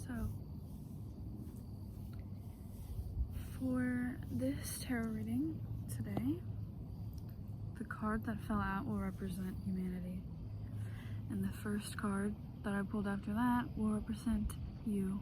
So, for this tarot reading today, the card that fell out will represent humanity. And the first card that I pulled after that will represent you.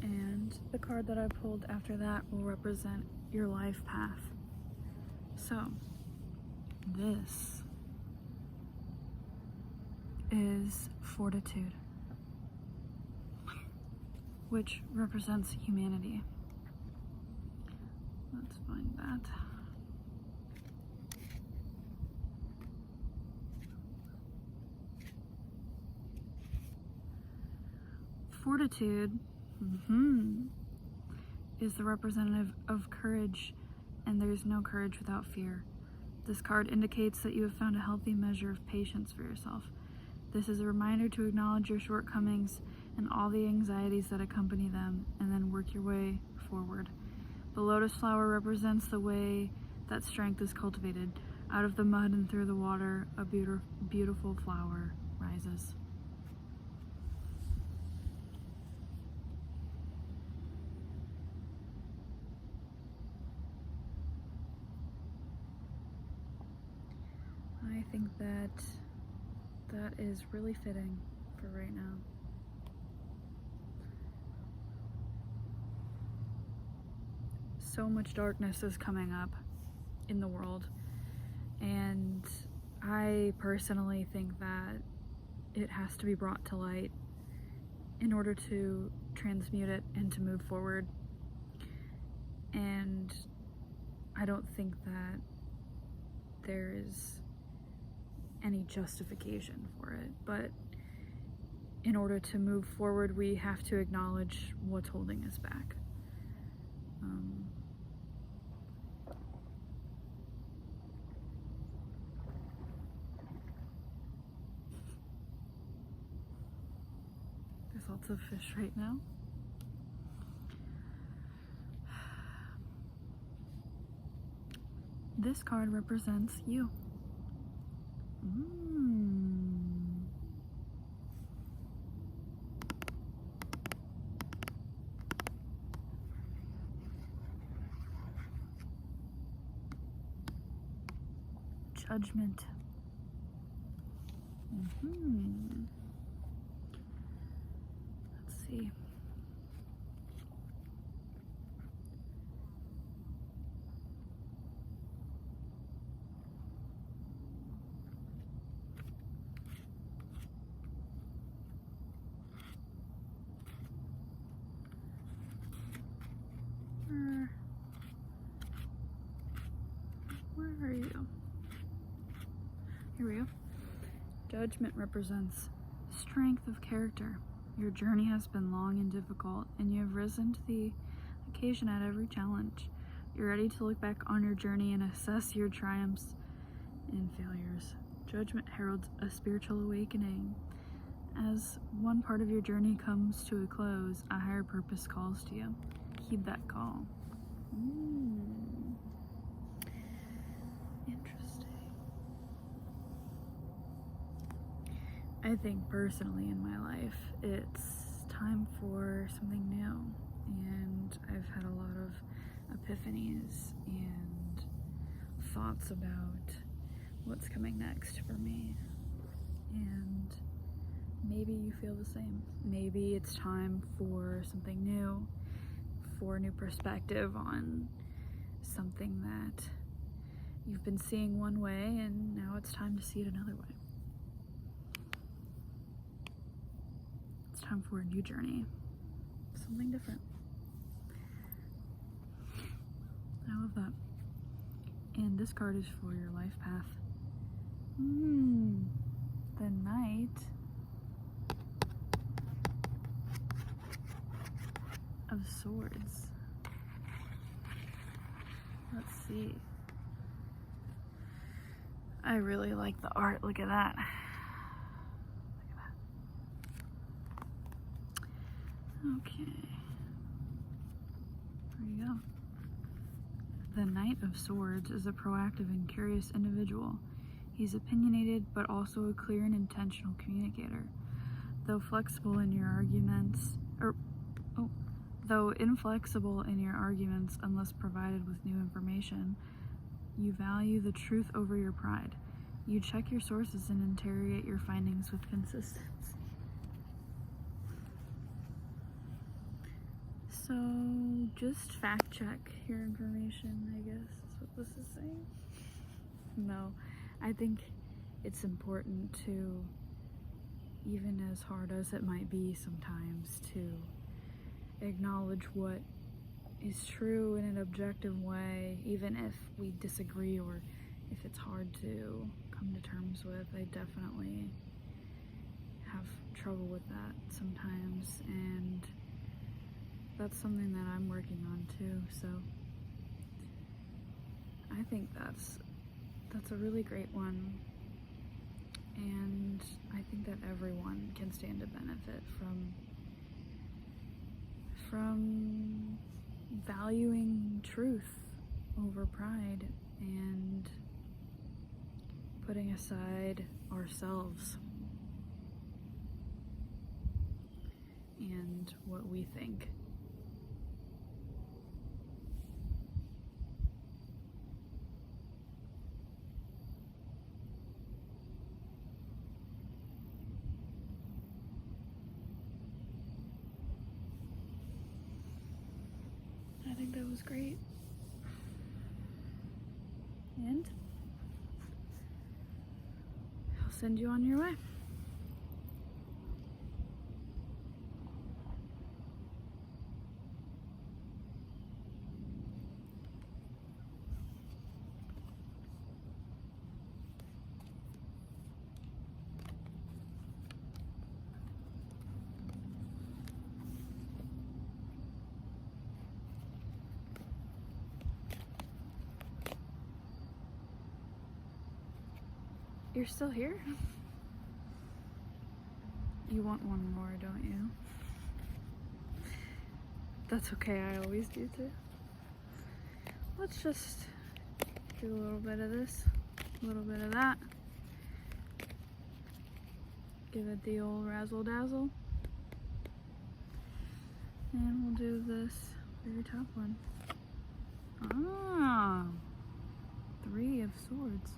And the card that I pulled after that will represent your life path. So, this is Fortitude, which represents humanity. Let's find that. Fortitude is the representative of courage, and there is no courage without fear. This card indicates that you have found a healthy measure of patience for yourself. This is a reminder to acknowledge your shortcomings and all the anxieties that accompany them, and then work your way forward. The lotus flower represents the way that strength is cultivated. Out of the mud and through the water, a beautiful flower rises. I think that is really fitting for right now. So much darkness is coming up in the world, and I personally think that it has to be brought to light in order to transmute it and to move forward. And I don't think that there is any justification for it, but in order to move forward, we have to acknowledge what's holding us back. There's lots of fish right now. This card represents you. Judgment. Let's see. Where are you? Here we go. Judgment represents strength of character. Your journey has been long and difficult, and you have risen to the occasion at every challenge. You're ready to look back on your journey and assess your triumphs and failures. Judgment heralds a spiritual awakening. As one part of your journey comes to a close, a higher purpose calls to you. Heed that call. Interesting. I think personally in my life, it's time for something new, and I've had a lot of epiphanies and thoughts about what's coming next for me, and maybe you feel the same. Maybe it's time for something new, for a new perspective on something that you've been seeing one way, and now it's time to see it another way. It's time for a new journey, something different. I love that. And this card is for your life path. The Knight of Swords. Let's see. I really like the art. Look at that. Okay. There you go. The Knight of Swords is a proactive and curious individual. He's opinionated, but also a clear and intentional communicator. though flexible in your arguments, though inflexible in your arguments unless provided with new information, you value the truth over your pride. You check your sources and interrogate your findings with consistency. So, just fact check your information, I guess is what this is saying. No, I think it's important to, even as hard as it might be sometimes, to acknowledge what is true in an objective way, even if we disagree or if it's hard to come to terms with. I definitely have trouble with that sometimes, and that's something that I'm working on too. So I think that's a really great one, and I think that everyone can stand to benefit from valuing truth over pride and putting aside ourselves and what we think. I think that was great. And I'll send you on your way. You're still here? You want one more, don't you? That's okay, I always do too. Let's just do a little bit of this, a little bit of that. Give it the old razzle dazzle. And we'll do this for your top one. Ah, 3 of Swords.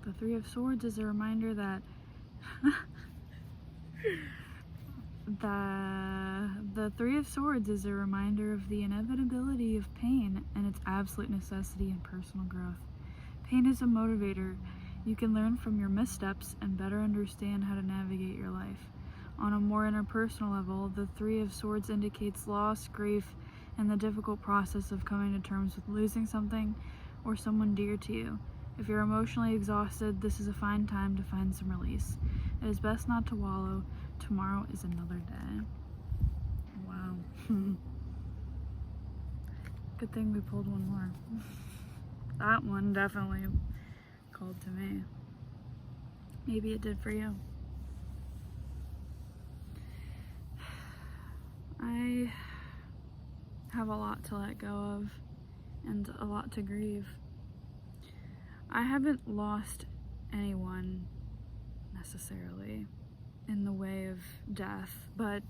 The 3 of Swords is a reminder that the 3 of Swords is a reminder of the inevitability of pain and its absolute necessity in personal growth. Pain is a motivator. You can learn from your missteps and better understand how to navigate your life. On a more interpersonal level, the 3 of Swords indicates loss, grief, and the difficult process of coming to terms with losing something or someone dear to you. If you're emotionally exhausted, this is a fine time to find some release. It is best not to wallow. Tomorrow is another day. Wow. Good thing we pulled one more. That one definitely called to me. Maybe it did for you. I have a lot to let go of and a lot to grieve. I haven't lost anyone necessarily in the way of death, but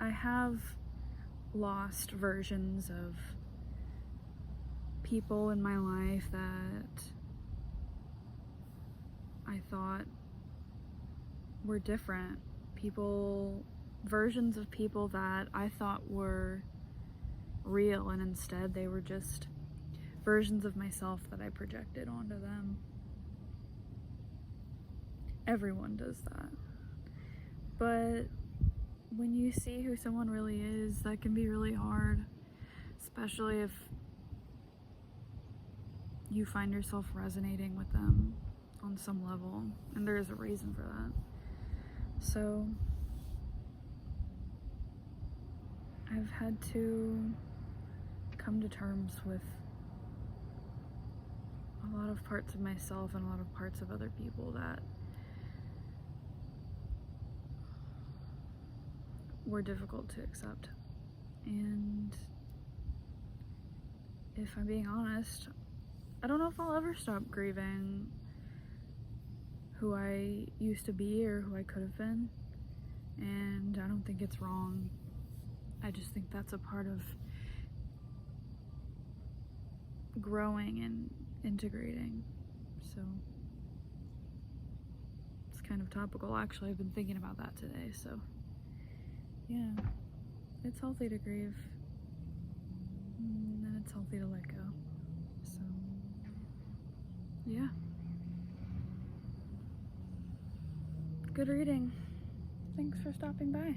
I have lost versions of people in my life that I thought were different. Versions of people that I thought were real, and instead they were just versions of myself that I projected onto them. Everyone does that. But when you see who someone really is, that can be really hard, especially if you find yourself resonating with them on some level, and there is a reason for that. So I've had to come to terms with a lot of parts of myself and a lot of parts of other people that were difficult to accept. And if I'm being honest, I don't know if I'll ever stop grieving who I used to be or who I could have been. And I don't think it's wrong. I just think that's a part of growing and integrating. So it's kind of topical. Actually, I've been thinking about that today. So yeah, it's healthy to grieve, and it's healthy to let go. So yeah, good reading. Thanks for stopping by.